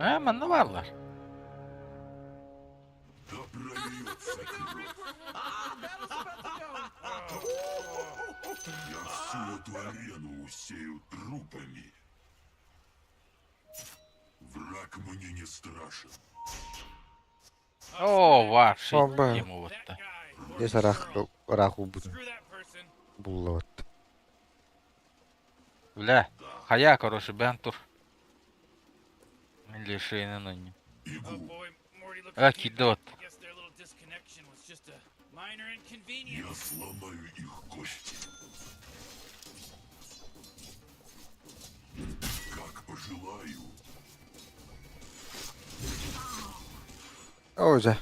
Bende varlar. Да прольется кровь. Я всю эту арену усею трупами. Враг мне не страшен. Oo var şey Oba. yemi botta. Desa rahu bullat. Бля, хая, короче, бен тур. Лишейный на нем. Кидот. Я сломаю их кости. Как пожелаю. Oza.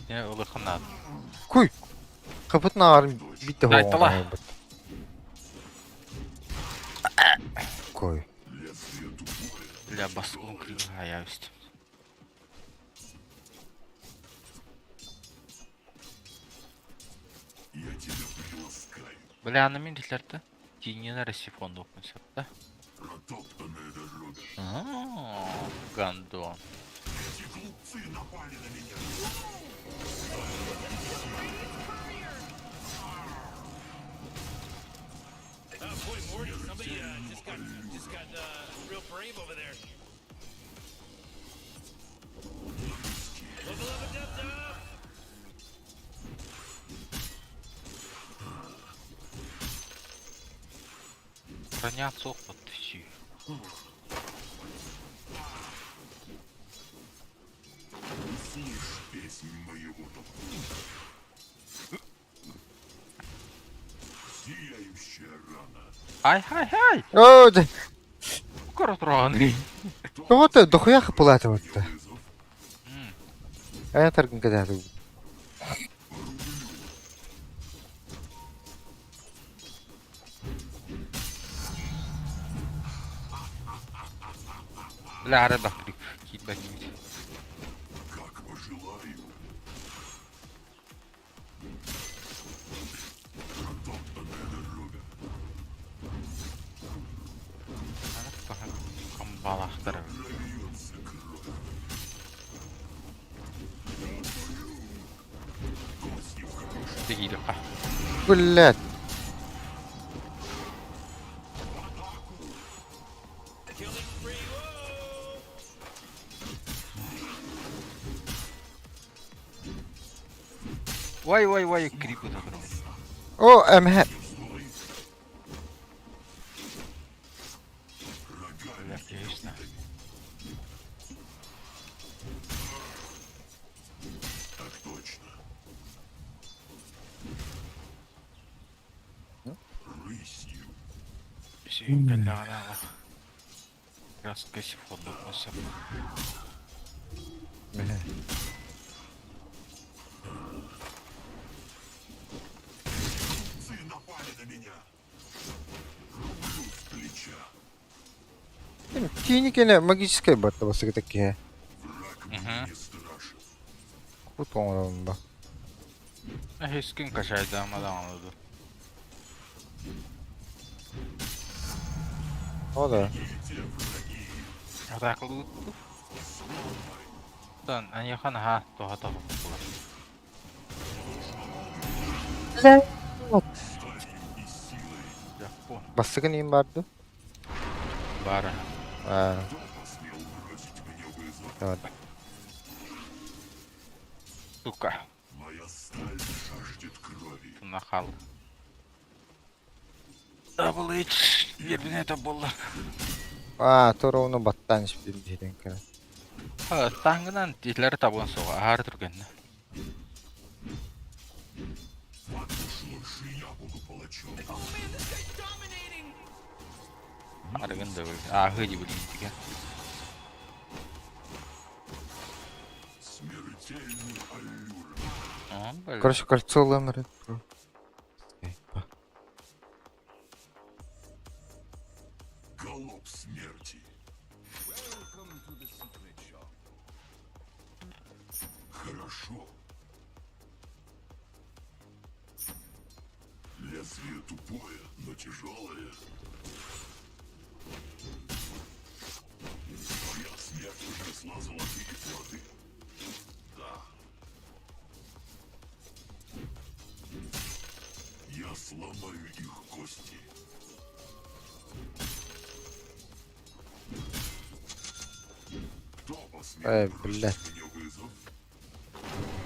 Ne olur kanat. Kuy. Kapatın ağrım bitti Дай, тала. Koy. Лезвие тупое. Бля, баскун хая üstüm. Я тебя приласкаю. Бля, на минутлерді. Тинелер сифон допмаса, да? Протоптанная дорога. Гандон. Эти глупцы напали на меня. Boy, Morty, somebody just got real brave over there. Level up a dub-dub! Броня цохла тысячи. Услышь песнь моего духа. Сияющая рана. Ай! Oza. Коротроны. Вот это дохуя хапулата вот. Вызов. А я торган когда ты. Бля, редах крик. Кит бәкмейді. Как пожелаю. Протоптанная дорога. Камбалақтар. Прольется кровь. Кости в хорошем. Дегейді қа. Блядь. Killing spree, whoa! Вай, крипу забрал. О, эмхэ. Бля, конечно. Так точно. Рысью. Все, бля, раз кассифон допмаса. Глупцы напали на меня. Рублю с плеча. Тиники магическая бата басык такие. Враг мне Мгм. не страшен. Кут оңрам ба. Hüskün kaçaydı ama da anladı. O da. Ataklı tuttu. Dann an yakan ha toha. Yapon. Basıkın iyiyim vardı. Бара. Ha. Посмел бросить мне вызов. Evet. Сука. Моя сталь жаждет крови. Нахал. Double H. Yerine de buldu. А, то ровно баттан şimdi diyeceğim ki. Ha, tangıdan dilleri tabuğun soğa. Ağır durgen. Уж лучше я буду палачом. Arıgın da böyle. Ahı gibi değil. Смертельный аллюр. Tamam böyle. Короче, кольцо лэмры. Голубь смерти. Хорошо. Лезвие тупое, но тяжелое. принесла золотые плоды. Да. Я сломаю их кости. Кто посмел блядь. бросить мне вызов?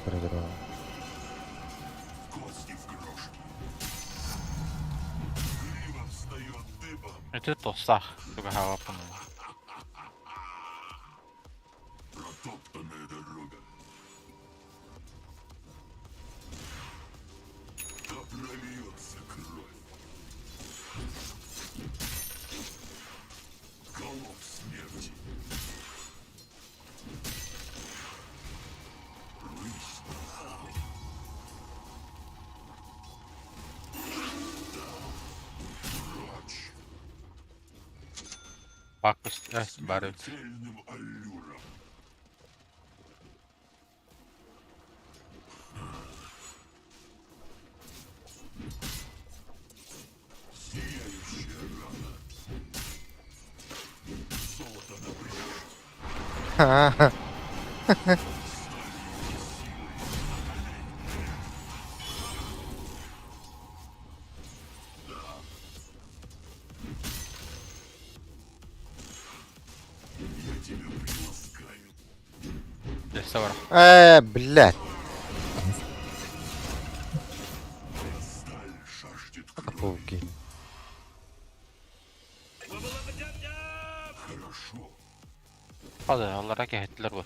Передавай. Кости в крошки. Грива встает дыбом. Это тостах. Сука, хавапын. Протоптанная дорога. Да прольется кровь. Голов смерти. Рысь. Прочь. Бакус. Барып. Смертельным аллюром. Сияющая рана. Золото на брешь. Ха-ха. Я тебя приласкаю. Здесь товар. Блядь. Сталь жаждет крови. Пауки. Хорошо. Hadi Allah'a kehittiler bu.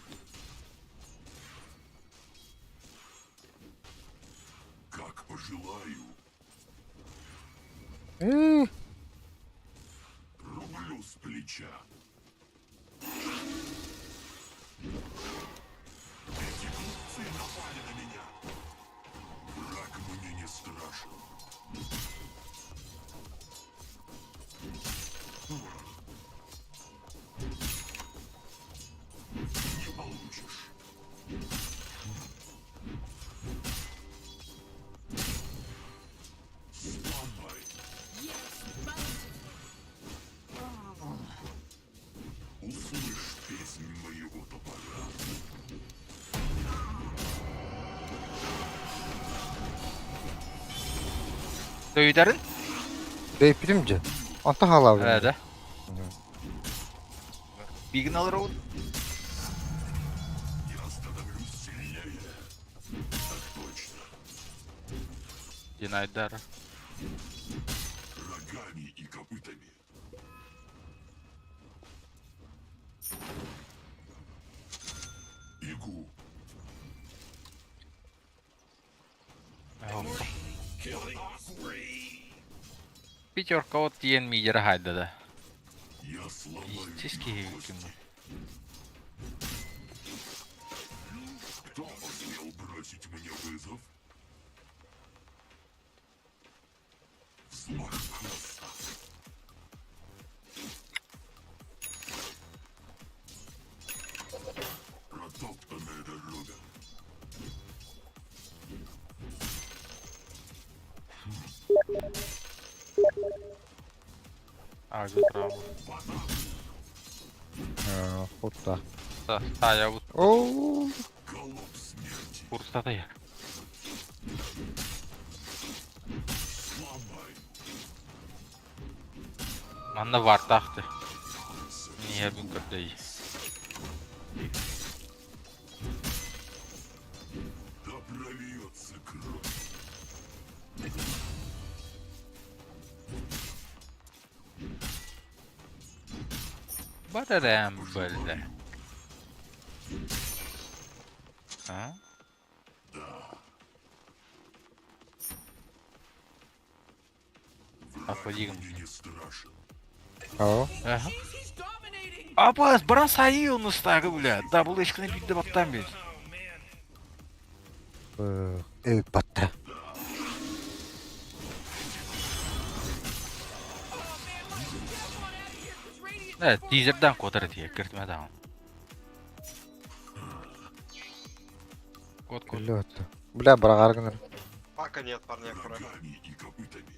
Как пожелаю. Рублю с плеча. Эти глупцы напали на меня. Враг мне не страшен. Не получишь. Сломай. Услышь песнь моего топора. Döyderin? Deyip bilimce. Anta hala abi. Evet. Bilgin alır oğlum. Я становлюсь сильнее. Так точно. Cinayetler. Рогами и копытами. Бегу. Пятерка вот диyen мидері haydi da. Я сломаю Тиски их кім. кости. Кто посмел бросить мне вызов? Взмах хвоста. Протоптанная дорога. Ağacı bravo. Хутта. Saya bu Оу. Голов смерти. kursta da ya. Сломай. Manda var tahtı. Niye bu kadar iyi? Да прольется кровь. Bararım böyle. Ha? Apoyayım. Мне не страшен. Ау. Aha. Abbas, bana sayıyor onu stagı bile. Double eşkine bir de baktan bir. Evet battı. Evet, teaser'dan kodar diye kırtma tamam. Код. Лёд. Бля, брагаргнер. Пака нет, парни, аккуратно. Рогами и копытами.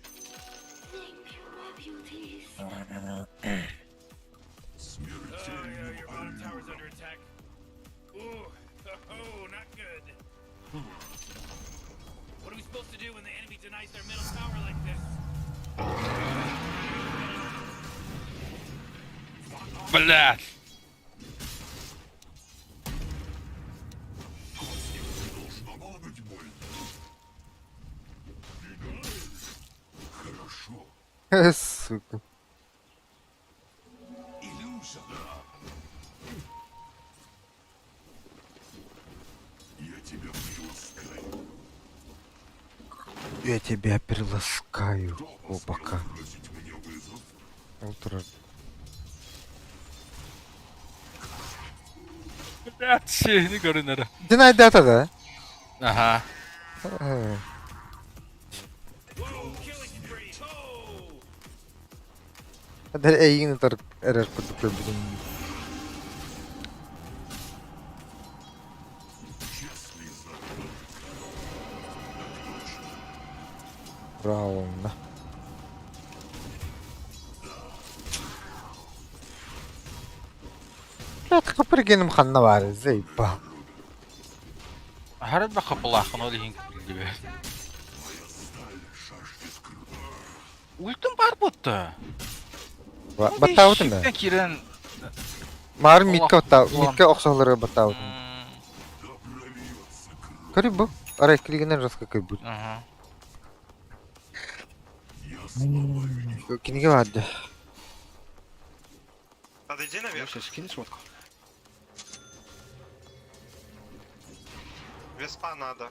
Смертельным Your bottom tower's аллюром. under attack. Ooh, oh, not good. What are we supposed to do when the enemy denies their middle tower like this? Блядь. Должно быть больно. Хорошо. Сука. Иллюзия. Я тебя приласкаю. Я тебя приласкаю. О, пока. Бросить мне вызов. Утро. Блядь, şeyini görün hele. Denied ата да? Aha. Э, Whoa, killing spree! Oh! Där är ingen tar error på det klubben. Честный закон. Правильно. Блядь, kapırgenim kanına var. Zeyba. Harad ba kapılaqın o deyin bildi be. Ultim var botta. Batavudun da. Şiften kiren. Marım mitke Allah. batav. Mitke oqsoqları batavudun. Көрі bu. Арай кілігінен жасқа көй бұл. Aha. Кинеге vardı. Подойди наверх. Сейчас скинь сводку. Веспа надо.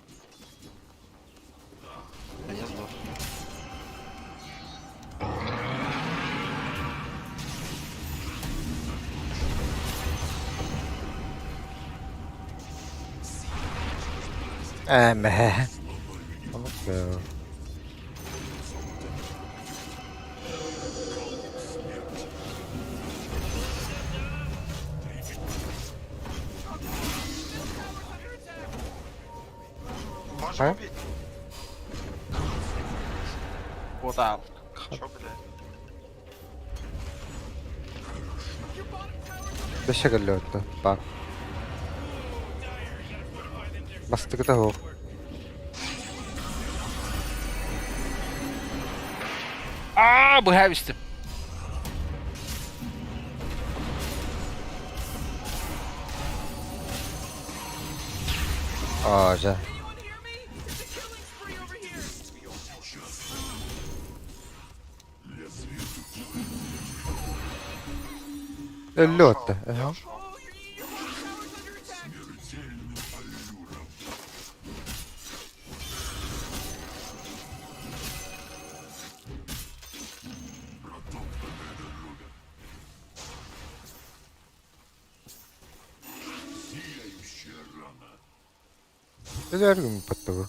Да я сдох. Эме. Onu Можем А? убить? O da al. Чё, блядь? Beşe geliyordu. Bak. Bastık da o. Aa, bu hevistim. Ağaca. Öldü hatta. Aha. Güzel gün patta bu.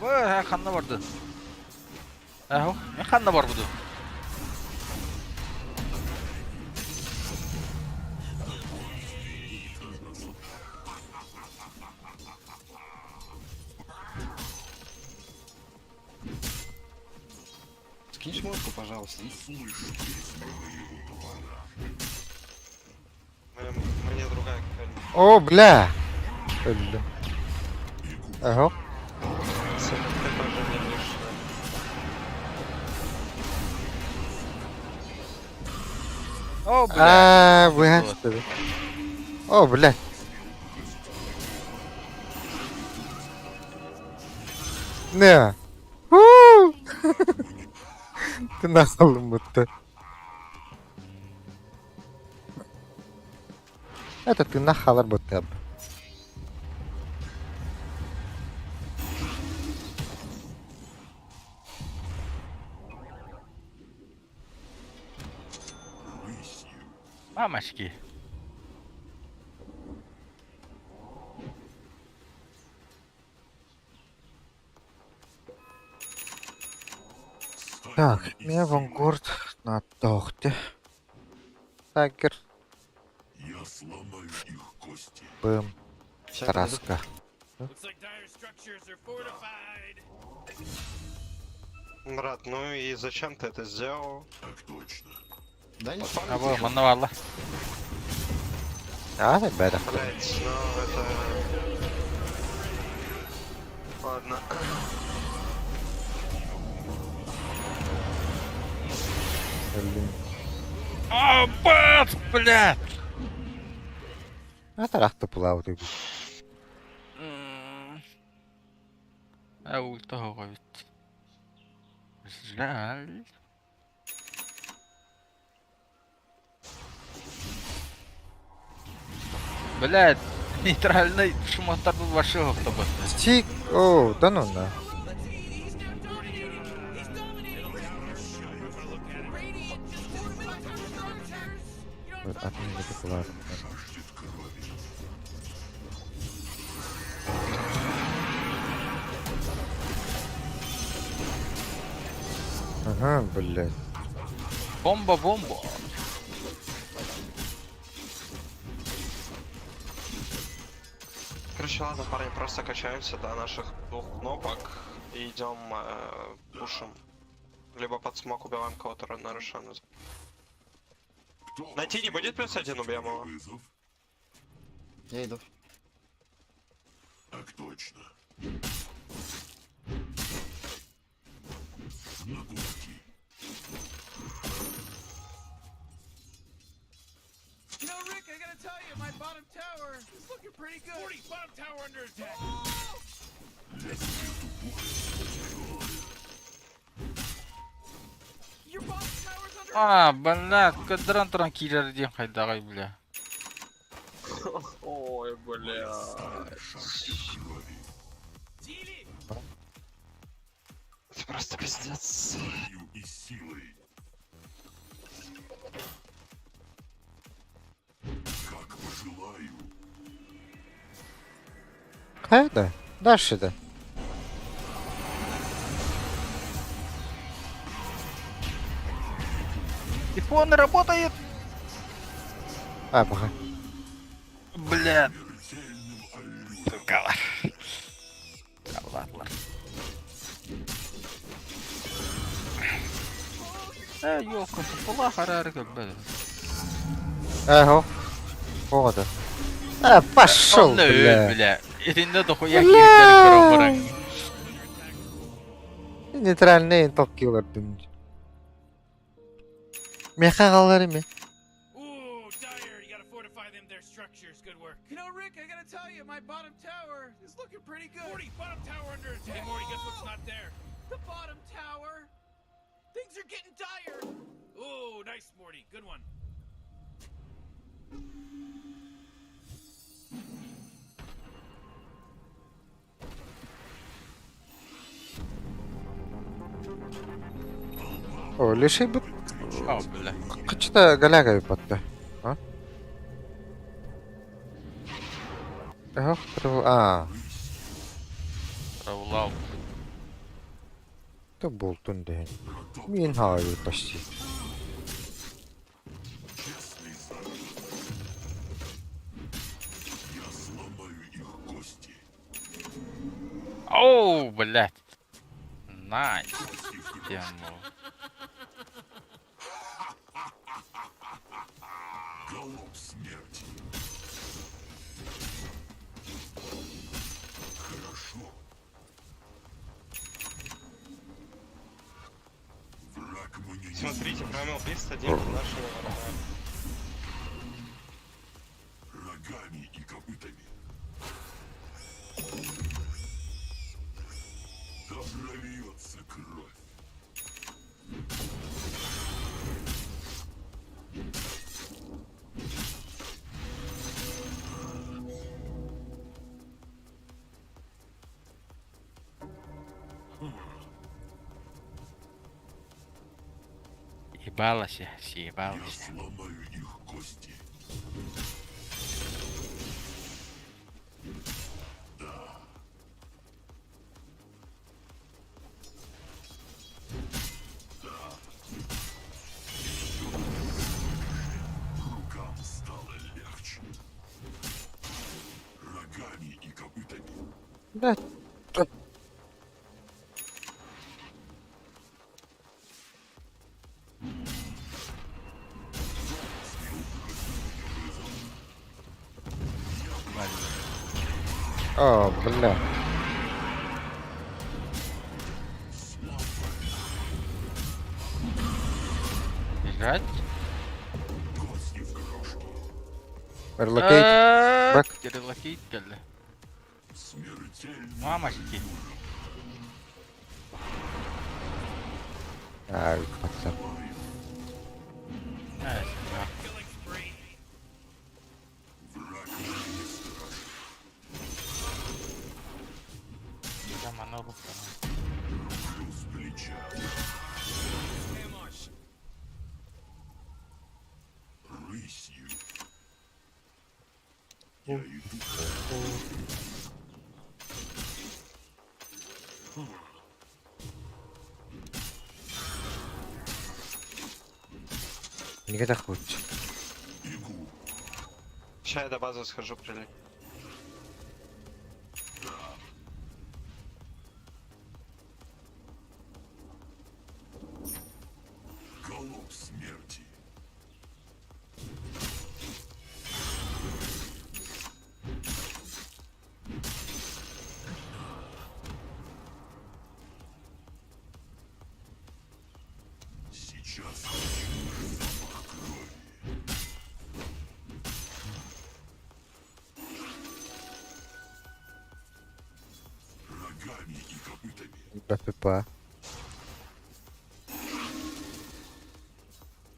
Ha, kanına vardı. Aho, ne kanına var budu? Скинь сводку, пожалуйста. Мне другая какая-нибудь. Oo bля. Öldü. Aha. Ты тоже не будешь. O, bля. Aa bu hasta. Oo bля. Ne? Huu! Ты нахал будто. Это ты нахал будто. Мамочки. Так, мне Вангорд на тохте. Тагер, Я сломаю их кости. бэм, Сейчас тараска. Looks like dire structures are fortified. Брат, ну и зачем ты это сделал? Так точно. Да не Ha bu, manna var la. А, ребята. Блять, ну это... Ладно. Блин. Аббас, блядь! А тарахта плавает. Ультага бит. Жаль. Блядь, нейтральный шмотарды вашего автобуса. Стик. О, да ну на. От меня популярно. Ага, блядь. Бомба. Короче, ладно, парни, просто качаемся до наших 2 кнопок и идем пушим. Либо под смок убиваем кого-то на Рошану. Найти не будет +1, убьем его. Вызов. Я иду. Так точно. На пути. You know, Rick, I gotta tell you, my bottom tower is looking pretty good. 40, bottom tower under attack. Your bottom tower's under Блядь, кадран киллер ден хайдагай, бля. Ой, бля. Дили! Это просто пиздец. И силой. Как пожелаю. Хайда. Дальше да. Телефон работает. А, пока. Блядь. Сука. Ладно. Ёлка, пула харарга, блядь. Ага. Погода. Пошел, бля. Бля. Иринде дохуя киллер баран. Нейтральный токилар дым. Мехагалары ме. Ooh, Dyer, you gotta fortify them, their structures. Good work. You know, Rick, I gotta tell you, my bottom tower is looking pretty good. 40, bottom tower under attack. Hey, Morty, guess what's not there? The bottom tower. Things are getting dire. Ooh, nice, Morty. Good one. О, лиши бы. Бля. Кычта галяга юпатты. А? Ага, Раулау. то болтун ден. Мен хаю почти. Честный завет. Я сломаю их кости. Оу, блядь. Найс. Тему. Голубь смерти. Хорошо. Враг мне не Смотрите, прямо убийство один нашего врага. рогами и копытами. Да прольется кровь. Ебалась, Я съебалась. сломаю их кости. Рукам стало легче. Рогами и копытами. Да. О, бля. Бежать. Кости в крошки. Релокейт. Бак. Релокейт geldi. Смертельно. Мамочки. Ай, пацан. Evet. Killing spree. Враг мне не страшен. Zaman olup sana. Рушу с плеча. Рысью. Я иду. Никогда хочешь. Бегу. Сейчас я до базы схожу, прилеть. Голубь смерти. Сейчас хочу запах крови. Рогами и копытами. БПП.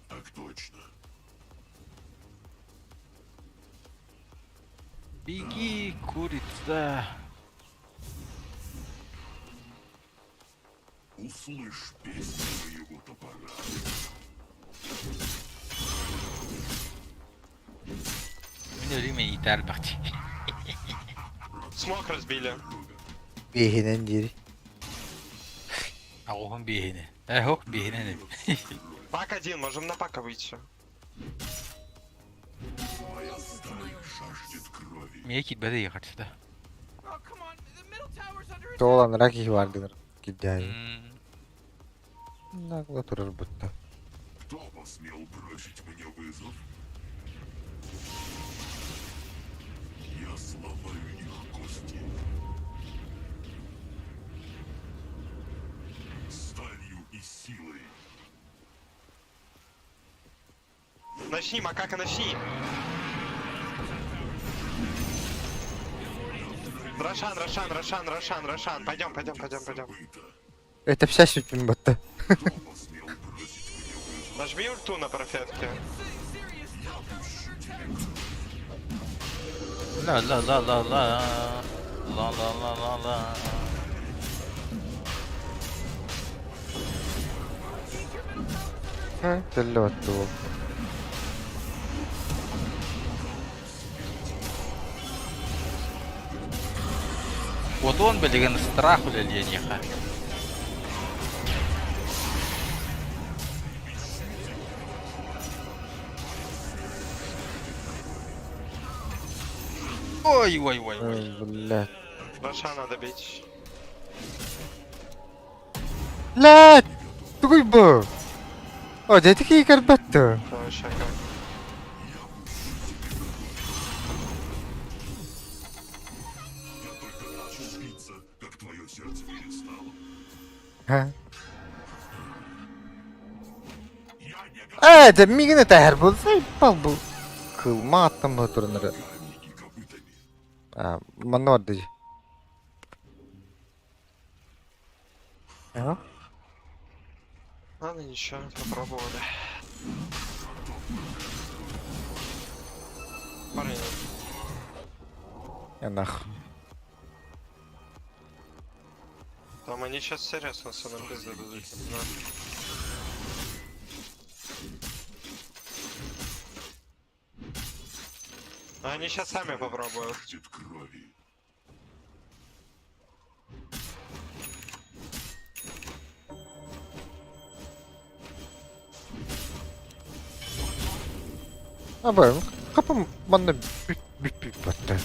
Так точно. Беги, курица. Услышь песню моего топора. Mine ölüme yeter bak. Смок разбили. Beyhinen diri. Allah'ın beyni. Yok beyni ne? Пак один, можем на пака выйти. Моя стая жаждет крови. Niye gitmedi ya kaçta? Oh, come on. The middle tower's under attack. Olan Raki vardı. Gidiyor. Hmm. Нагло турur будто. Кто посмел бросить мне вызов? Я сломаю их кости. Сталью и силой. Начни, макака, начни. Рошан. Пойдем. Забыто. Это вся суть будто. Кто посмел бросить мне вызов? Нажми ульту на профетке. Serious. La la la la la. La la la la la. Тело оттуда. Вот он, блин, страх улетениха. Ой. Блядь. Роша надо бить. Блядь! Тугой был! О, да такие карбатто. Короче, как. Я только начал биться, как твое сердце перестало. Ha? Я не Evet, migine tehir bulsa bal bu. Kılma attım bu turunları. рогами и копытами. Ha, bana orada. Ya? Ладно, ничего, попробовали. Парни, Yanах. там они сейчас серьезно все нам пизды дадут. Да. А они сейчас сами попробуют. Жаждет крови. Abi, kapım bana büyük battı.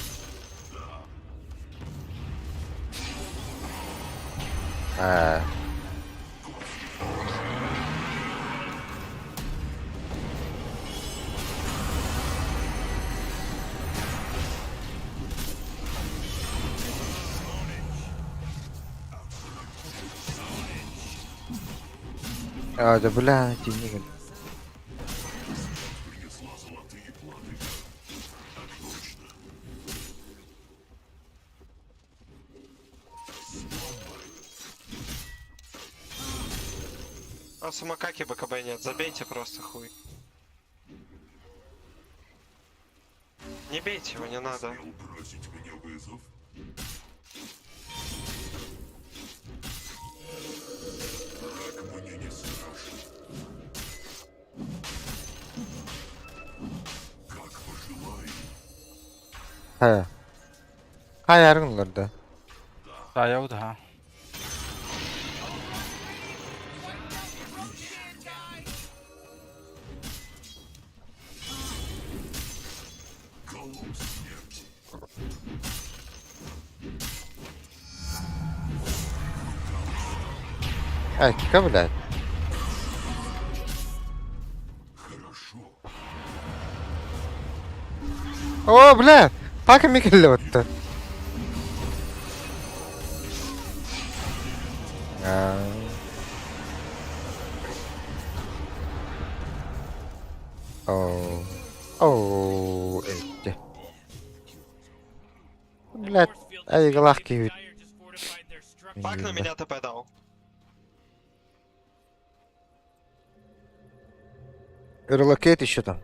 Ha. А, да бля, тінігель. Принесла золотые плоды. Так точно. А самокаки БКБ нет, забейте просто хуй. Не бейте его, не надо. Смел бросить мне вызов? Враг мне не страшен. Как пожелаете. He. Ha yargınlar da. Dayağı da ha. Колосс смерти. Ай, кика, блядь. Хорошо. О, блядь! Так и келли отты. Оу. Оу, эти. Блядь, ай, галахки. Dire just fortified their structure. Пак на меня ТП дал. Релокейт еще там.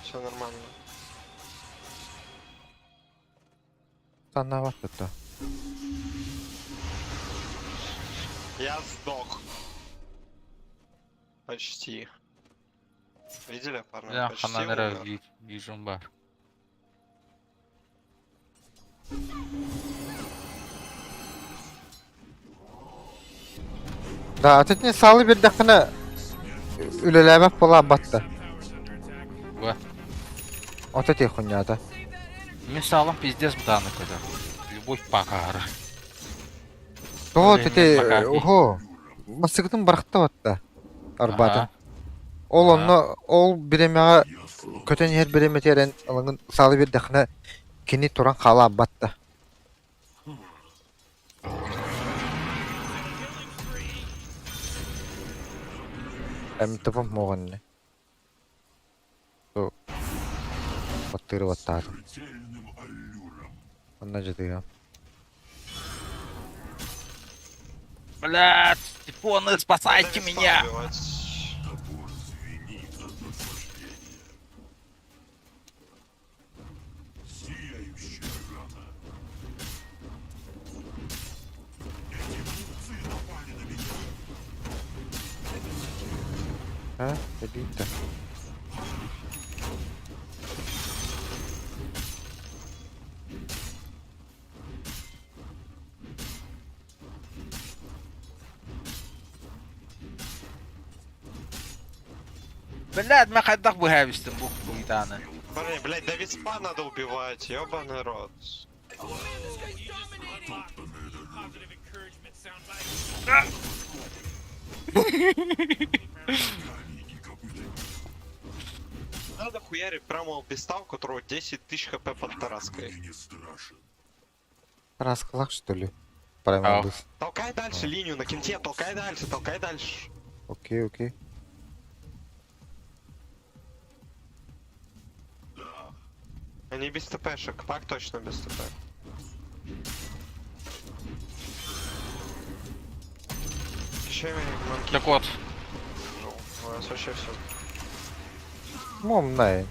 Все нормально. Странновато-то. Я сдох. Почти. Видели, парни? Ya Почти Hananera умер. Vision var. Да, а тут не салы bir dakika ülelemek pola battı. Var. Вот эти хуйня-то. Мен салам пиздец бданы когда. Любовь покара. Вот Блин, эти, макаки. ого. Масыгдың барықта батты. Арбады. Ага. Ол Ага. онно, ол биремеға көтен ер биреме терен ылыңын салы bir dakika кини туран қала батты. Әмі тыпым моғанны. Со. Баттыры баттар. Смертельным аллюром. Онна жадыға. Блядь, типоны, спасайте Надо меня! убивать. Топор звенит от наслаждения. Сияющая рана. Эти глупцы напали на меня. А? Забито. Блядь, мы хотах бы хавистым бух хуйтаны. Парни, блядь, до виспа надо убивать, ёбаный рот. Positive encouragement soundbite. Камни и копыта. Надо хуярить прямо в беста, у которого 10 тысяч хп под Тараской. Мне не страшен. Расколак, что ли? Прямо Ах. быс. Толкай дальше линию на кенте, толкай дальше, толкай дальше. Окей, окей. Они без ТПшек, пак точно без ТП. Еще манки. Так вот, У нас вообще все. Мом, най.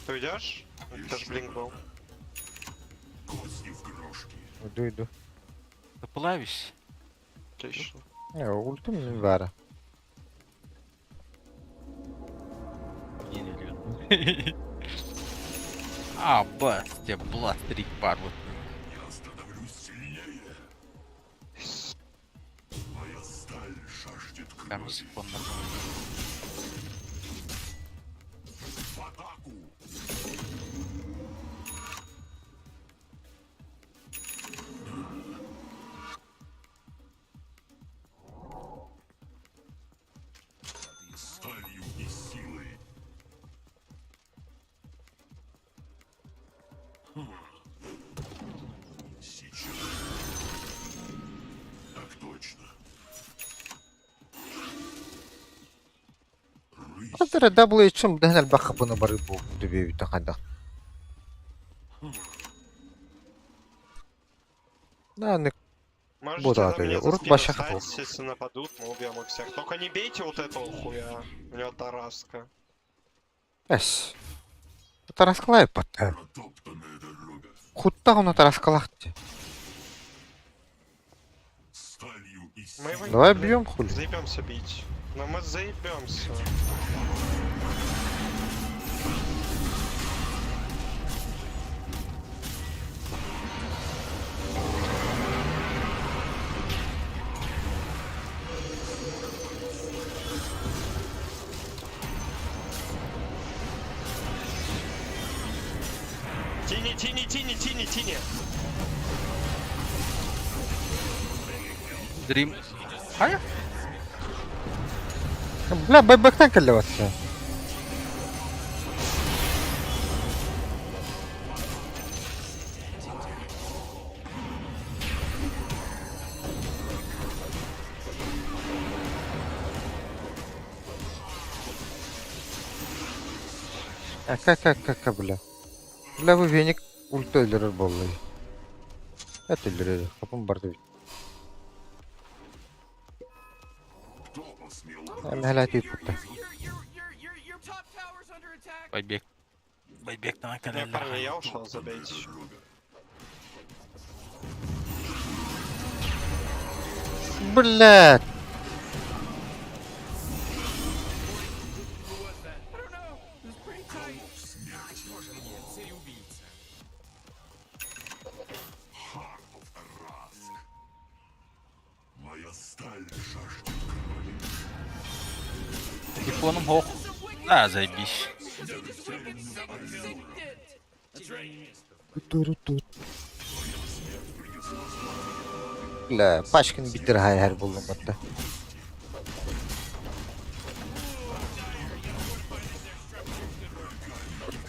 Ты уйдешь? Это ж блинк был. Кости в крошки. Иду. поплавись. Отлично. Не, ультим не вара. А, бас, тебе бластерить пару. Я становлюсь сильнее. Моя сталь жаждет Там крови. секунду. В атаку. Сталью и силой. Сейчас. Хатара WH'ым дәһнәл бахыпыны бары бу төбе бит ханда. Да, не Можете Буду на ответить. меня Урок заскинуть вообще стать, готов. если нападут, мы убьем их всех. Только не бейте вот этого хуя. У него тараска. эс. Тараскалай патта. Протоптанная дорога. Хутта гына тараскалахты. Сталью и Мы его Давай не бьем хули. заебемся бить. Но мы заебемся. Тини, тини, тини, тини, тини. Дрим. Hayır. Бля, байбектан келлеватты. Как, бля. Бля, вы веник ульта öldürür vallahi. Et öldürür. Kapım bardı. Кто посмел Hem helati putta. Your top tower's under attack. Байбек. Байбектен Не, акалелер. парни, я ушел, забейте. Блядь. I don't know. It was pretty tight. Хартов Раск? Моя сталь жаждет крови. Телефоном хох. А, заебись. Бля, пачкин битер her buldum hatta.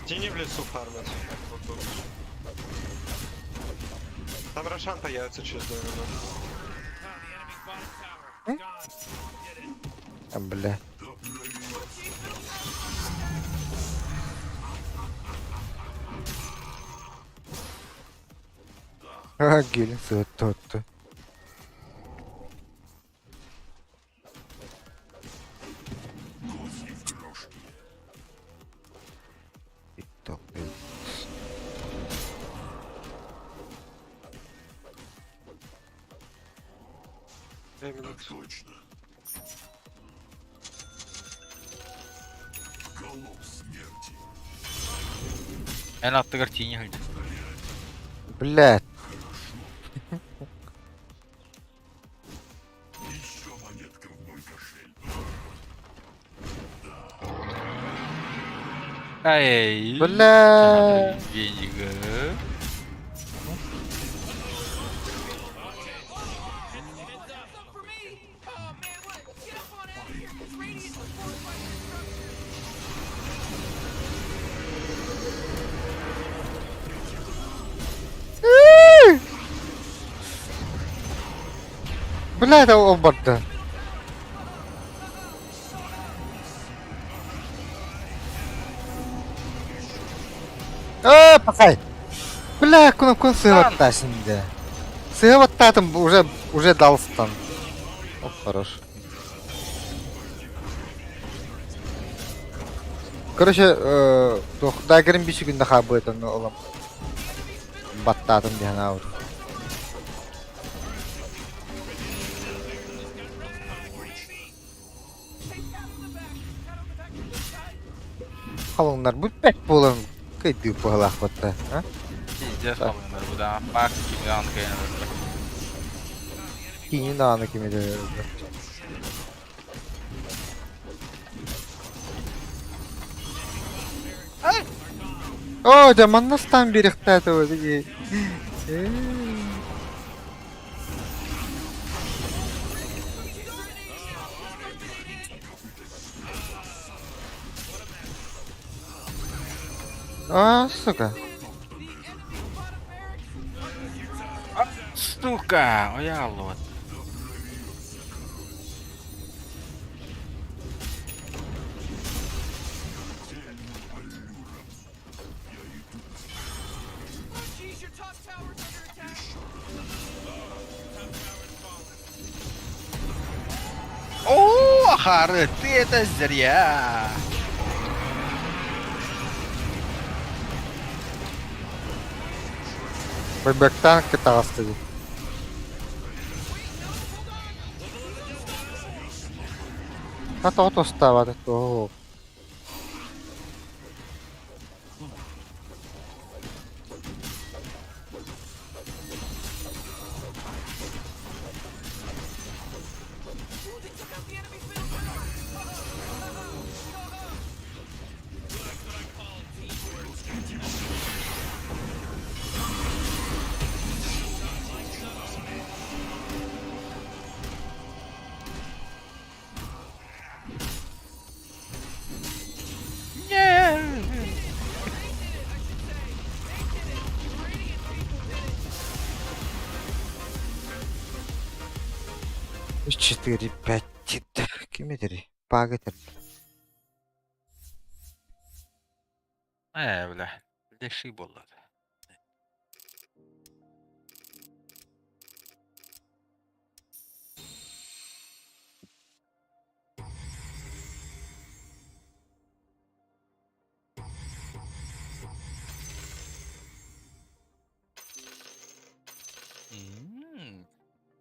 Тини в лесу фармят. Вот тут. Там Рошан появится через 2 минуты. Бля. Gelin sıvı tuttu. Козьи в крошке. TikTok. 2 минуты. Точно. Голов смерти. En altta kартине hıydı. Блядь. Еще монетка в мой кошель. Ай. Бля. Венига. Up for me. Oh man, what? Get up on out of here. This radius is fortified structure. Блядь, оборда. Пахай. Бля, кнопку сыватта şimdi. Сываттатым уже дал стан. Оп, хорош. Короче, дагерин биши günde kabı eten oğlum. Battатым diyen ağır. Kalınlar bu pek bolun. Kaydı pahalak batta. Ha? Pиздец, kalınlar bu da. Bak kimi anlık yayınladı. Kini dağını kimi de. О, Джаман нас там берегта этого. А, сука. Сука! Ой, алло. Your top tower's under attack. О, Хары, ты это зря. Байбектан кытаастыгы. Хата отостава то. Үч, 4, 5, 7. Кимедери? Пагетер. Бля. Леший болды.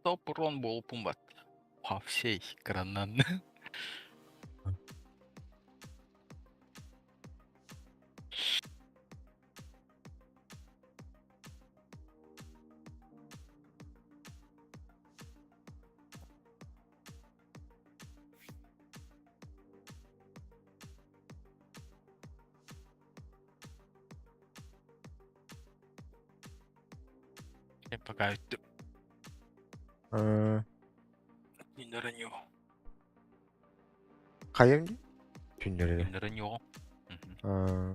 Топ урон болып умбат. По всей экраннан. Мен пока өттім. Күндері не о? Кайым? Түндөрү. Күндері не о? Aa,